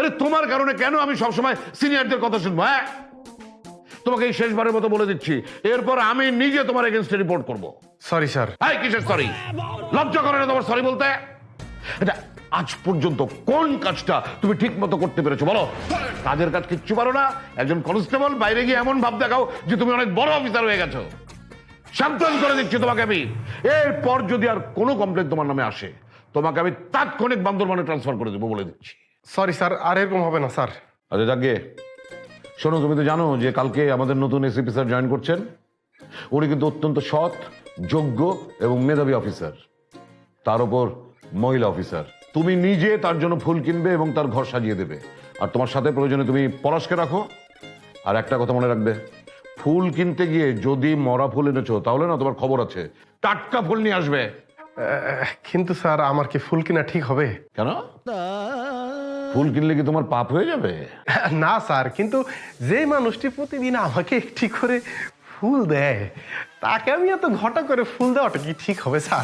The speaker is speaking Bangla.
আরে তোমার কারণে কেন আমি সবসময় সিনিয়রদের কথা শুনবো? হ্যাঁ, তোমাকে এই শেষবারের মতো বলে দিচ্ছি, এরপর আমি নিজে তোমার এগেনস্টে রিপোর্ট করবো। Sorry sir. এই কিসের সরি? লজ্জা করে না তোমার সরি বলতে? এটা আজ পর্যন্ত কোন কাজটা তুমি ঠিক মতো করতে পেরেছো বলো? কাজের কাজ কিচ্ছু পারো না। একজন কনস্টেবল বাইরে গিয়ে এমন ভাব দেখাও যে তুমি অনেক বড় অফিসার হয়ে গেছো। সাবধান করে দিচ্ছি তোমাকে আমি, এরপর যদি আর কোনো কমপ্লেন তোমার নামে আসে, তোমাকে আমি তাৎক্ষণিক বান্দরবানে ট্রান্সফার করে দেবো বলে দিচ্ছি। সরি স্যার, আর এরকম হবে না স্যার। আচ্ছা যাকে শোনো, তুমি তো জানো যে কালকে আমাদের নতুন এসিপি স্যার জয়েন করছেন। উনি কিন্তু অত্যন্ত সৎ, যোগ্য এবং মেধাবী অফিসার, তার উপর মহিলা অফিসার। তুমি নিজে তার জন্য ফুল কিনবে এবং তার ঘর সাজিয়ে দেবে, আর তোমার সাথে প্রয়োজনে তুমি পলাশকে রাখো। আর একটা কথা মনে রাখবে, ফুল কিনতে গিয়ে যদি মরা ফুল এনেছো তাহলে না তোমার খবর আছে, টাটকা ফুল নিয়ে আসবে। কিন্তু স্যার, আমার কি ফুল কিনা ঠিক হবে? কেন? ফুল কিনলে কি তোমার পাপ হয়ে যাবে? না স্যার, কিন্তু যে মানুষটি প্রতিদিন আমাকে একটি করে ফুল দেয়, তাকে আমি এত ঘটা করে ফুল দেওয়াটা কি ঠিক হবে স্যার?